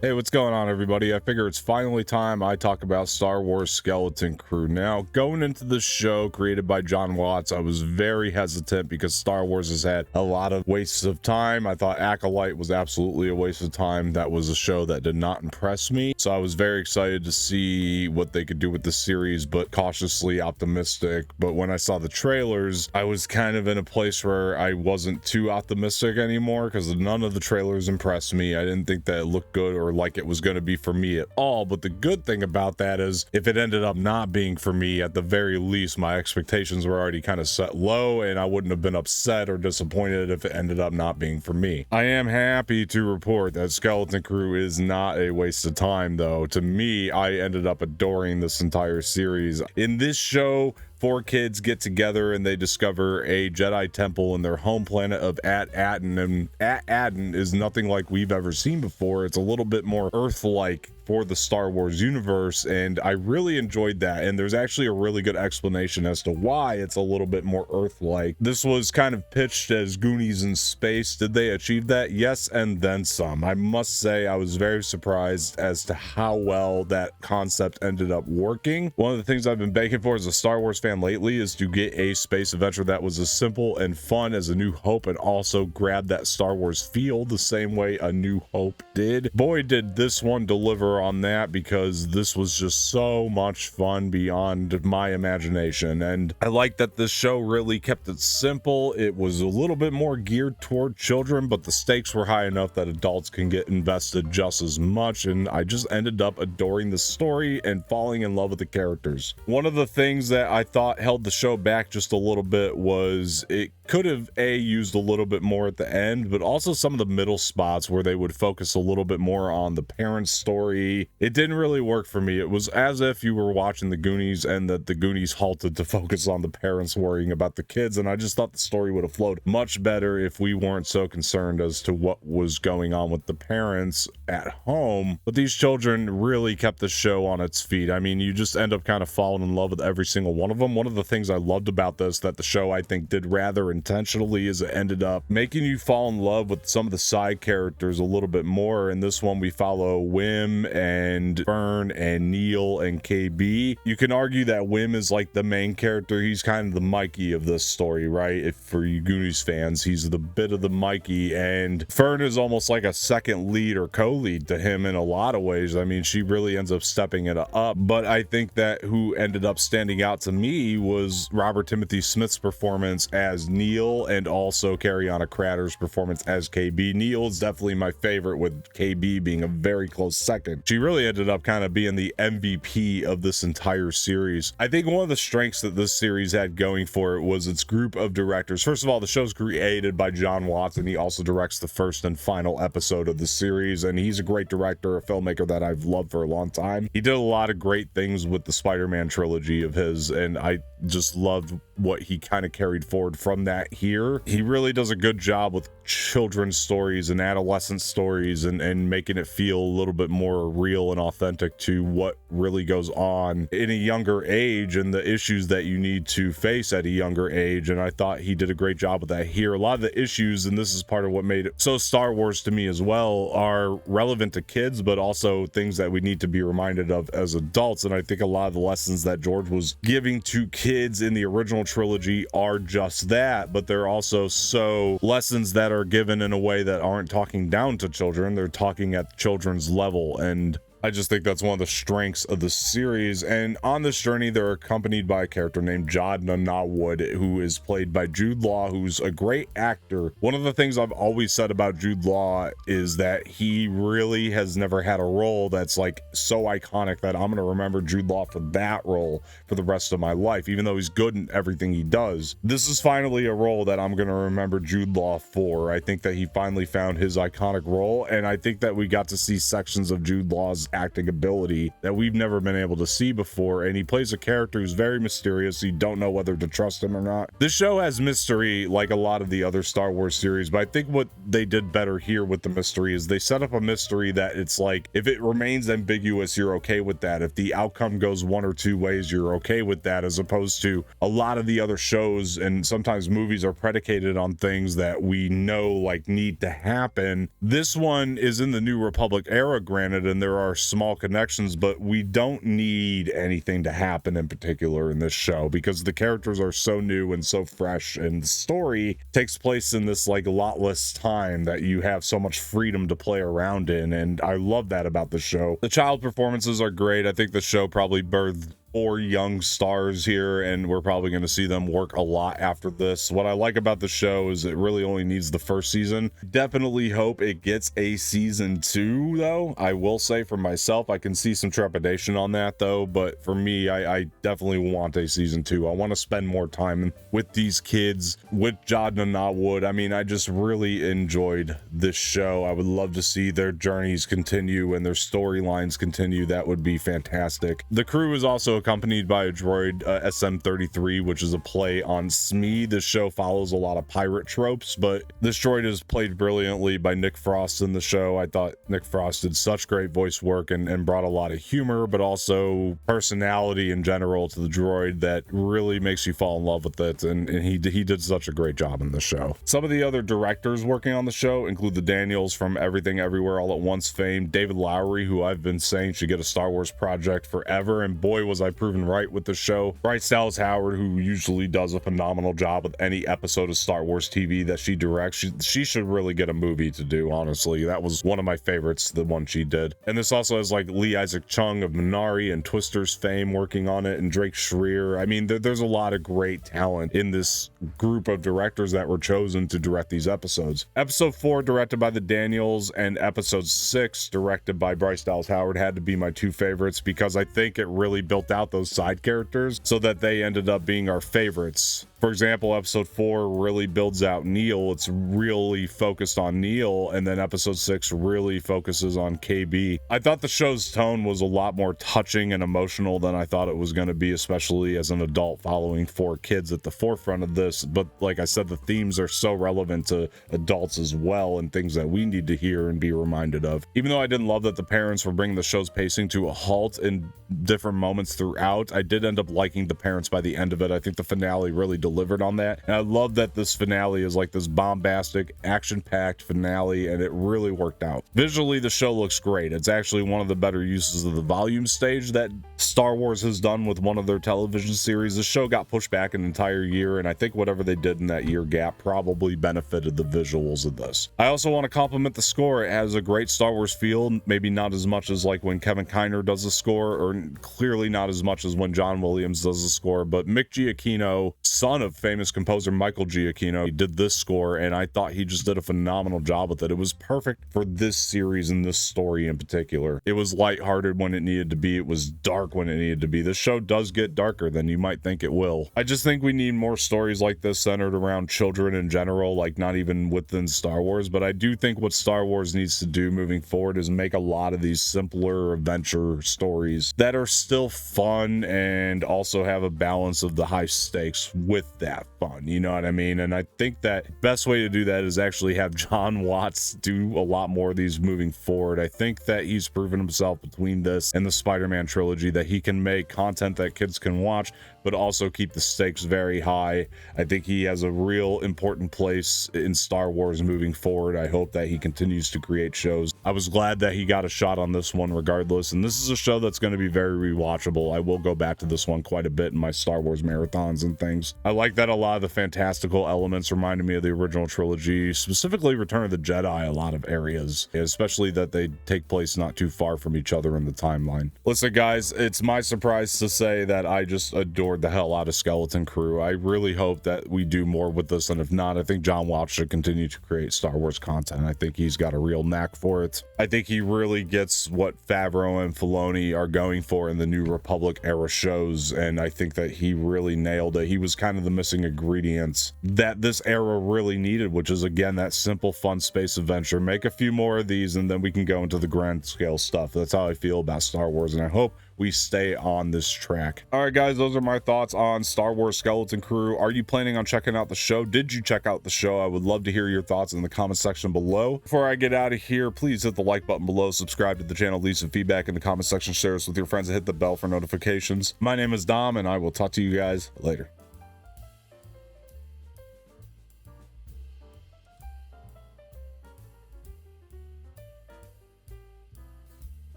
Hey, what's going on, everybody? I figure it's finally time I talk about Star Wars Skeleton Crew. Now, going into this show created by Jon Watts, I was very hesitant because Star Wars has had a lot of wastes of time. I thought Acolyte was absolutely a waste of time. That was a show that did not impress me. So I was very excited to see what they could do with the series, but cautiously optimistic. But when I saw the trailers, I was kind of in a place where I wasn't too optimistic anymore because none of the trailers impressed me. I didn't think that it looked good or like it was going to be for me at all. But the good thing about that is if it ended up not being for me, at the very least my expectations were already kind of set low and I wouldn't have been upset or disappointed if it ended up not being for me. I am happy to report that Skeleton Crew is not a waste of time, though. To me, I ended up adoring this entire series. In this show, 4 kids get together and they discover a Jedi temple in their home planet of At-Aden, and At-Aden is nothing like we've ever seen before. It's a little bit more Earth-like for the Star Wars universe, and I really enjoyed that. And there's actually a really good explanation as to why it's a little bit more Earth-like. This was kind of pitched as Goonies in space. Did they achieve that? Yes, and then some. I must say I was very surprised as to how well that concept ended up working. One of the things I've been begging for as a Star Wars fan lately is to get a space adventure that was as simple and fun as A New Hope and also grab that Star Wars feel the same way A New Hope did. Boy, did this one deliver on that, because this was just so much fun beyond my imagination. And I like that this show really kept it simple. It was a little bit more geared toward children, but the stakes were high enough that adults can get invested just as much, and I just ended up adoring the story and falling in love with the characters. One of the things that I thought held the show back just a little bit was it could have used a little bit more at the end, but also some of the middle spots where they would focus a little bit more on the parents' story. It didn't really work for me. It was as if you were watching the Goonies and that the Goonies halted to focus on the parents worrying about the kids, and I just thought the story would have flowed much better if we weren't so concerned as to what was going on with the parents at home. But these children really kept the show on its feet. I mean, you just end up kind of falling in love with every single one of them. One of the things I loved about this that the show I think did rather intentionally is it ended up making you fall in love with some of the side characters a little bit more. In this one, we follow Wim and Fern and Neil and KB. You can argue that Wim is like the main character. He's kind of the Mikey of this story, right? If for you Goonies fans, he's the bit of the Mikey, and Fern is almost like a second lead or co-lead to him in a lot of ways. I mean, she really ends up stepping it up, but I think that who ended up standing out to me was Robert Timothy Smith's performance as Neil and also Cariana Cratter's performance as KB. Neil is definitely my favorite, with KB being a very close second. She really ended up kind of being the MVP of this entire series. I think one of the strengths that this series had going for it was its group of directors. First of all, the show's created by Jon Watts, and he also directs the first and final episode of the series, and he's a great director, a filmmaker that I've loved for a long time. He did a lot of great things with the Spider-Man trilogy of his, and I just loved what he kind of carried forward from that here. He really does a good job with children's stories and adolescent stories and making it feel a little bit more real and authentic to what really goes on in a younger age and the issues that you need to face at a younger age. And I thought he did a great job with that here. A lot of the issues, and this is part of what made it so Star Wars to me as well, are relevant to kids, but also things that we need to be reminded of as adults. And I think a lot of the lessons that George was giving to kids in the original trilogy are just that, but they're also so lessons that are given in a way that aren't talking down to children. They're talking at children's level, and I just think that's one of the strengths of the series. And on this journey, they're accompanied by a character named Jodna Nawwood, who is played by Jude Law, who's a great actor. One of the things I've always said about Jude Law is that he really has never had a role that's like so iconic that I'm going to remember Jude Law for that role for the rest of my life, even though he's good in everything he does. This is finally a role that I'm going to remember Jude Law for. I think that he finally found his iconic role, and I think that we got to see sections of Jude Law's acting ability that we've never been able to see before, and he plays a character who's very mysterious. You don't know whether to trust him or not. This show has mystery like a lot of the other Star Wars series, but I think what they did better here with the mystery is they set up a mystery that it's like, if it remains ambiguous, you're okay with that. If the outcome goes one or two ways, you're okay with that, as opposed to a lot of the other shows and sometimes movies are predicated on things that we know like need to happen. This one is in the New Republic era, granted, and there are small connections, but we don't need anything to happen in particular in this show because the characters are so new and so fresh, and the story takes place in this like lot less time that you have so much freedom to play around in, and I love that about the show. The child performances are great. I think the show probably birthed 4 young stars here, and we're probably going to see them work a lot after this. What I like about the show is it really only needs the first season. Definitely hope it gets a season 2, though. I will say for myself, I can see some trepidation on that, though, but for me, I definitely want a season 2. I want to spend more time with these kids, with Jodna Notwood. I mean, I just really enjoyed this show. I would love to see their journeys continue and their storylines continue. That would be fantastic. The crew is also accompanied by a droid, SM-33, which is a play on Smee. This show follows a lot of pirate tropes, but this droid is played brilliantly by Nick Frost in the show. I thought Nick Frost did such great voice work and brought a lot of humor, but also personality in general to the droid that really makes you fall in love with it, and he did such a great job in the show. Some of the other directors working on the show include the Daniels from Everything Everywhere All at Once fame, David Lowery, who I've been saying should get a Star Wars project forever, and boy was I proven right with the show. Bryce Dallas Howard, who usually does a phenomenal job with any episode of Star Wars TV that she directs. She should really get a movie to do, honestly. That was one of my favorites, the one she did. And this also has like Lee Isaac Chung of Minari and Twisters fame working on it, and Drake Schreier. I mean, there's a lot of great talent in this group of directors that were chosen to direct these episodes. Episode 4, directed by the Daniels, and episode 6, directed by Bryce Dallas Howard, had to be my 2 favorites because I think it really built out those side characters so that they ended up being our favorites. For example, episode 4 really builds out Neil. It's really focused on Neil, and then episode 6 really focuses on KB. I thought the show's tone was a lot more touching and emotional than I thought it was going to be, especially as an adult following 4 kids at the forefront of this. But like I said, the themes are so relevant to adults as well, and things that we need to hear and be reminded of. Even though I didn't love that the parents were bringing the show's pacing to a halt in different moments throughout, I did end up liking the parents by the end of it. I think the finale really delivered on that, and I love that this finale is like this bombastic, action-packed finale, and it really worked out. Visually, the show looks great. It's actually one of the better uses of the volume stage that Star Wars has done with one of their television series. The show got pushed back an entire year, and I think whatever they did in that year gap probably benefited the visuals of this. I also want to compliment the score. It has a great Star Wars feel, maybe not as much as like when Kevin Kiner does the score, or clearly not as much as when John Williams does the score, but Mick Giacchino, son of famous composer Michael Giacchino, he did this score, and I thought he just did a phenomenal job with it. It was perfect for this series and this story in particular. It was lighthearted when it needed to be. It was dark when it needed to be. This show does get darker than you might think it will. I just think we need more stories like this centered around children in general, like not even within Star Wars, but I do think what Star Wars needs to do moving forward is make a lot of these simpler adventure stories that are still fun and also have a balance of the high stakes with that fun, you know what I mean? And I think that best way to do that is actually have Jon Watts do a lot more of these moving forward. I think that he's proven himself between this and the Spider-Man trilogy that he can make content that kids can watch, but also keep the stakes very high. I think he has a real important place in Star Wars moving forward. I hope that he continues to create shows. I was glad that he got a shot on this one regardless, and this is a show that's going to be very rewatchable. I will go back to this one quite a bit in my Star Wars marathons and things. I like that a lot of the fantastical elements reminded me of the original trilogy, specifically Return of the Jedi, a lot of areas, especially that they take place not too far from each other in the timeline. Listen guys, it's my surprise to say that I just adored the hell out of Skeleton Crew. I really hope that we do more with this, and if not, I think Jon Watts should continue to create Star Wars content. I think he's got a real knack for it. I think he really gets what Favreau and Filoni are going for in the New Republic era shows, and I think that he really nailed it. He was kind of of the missing ingredients that this era really needed, which is, again, that simple, fun space adventure. Make a few more of these, and then we can go into the grand scale stuff. That's how I feel about Star Wars, and I hope we stay on this track. All right, guys, those are my thoughts on Star Wars Skeleton Crew. Are you planning on checking out the show? Did you check out the show? I would love to hear your thoughts in the comment section below. Before I get out of here, please hit the like button below, subscribe to the channel, leave some feedback in the comment section, share this with your friends, and hit the bell for notifications. My name is Dom, and I will talk to you guys later.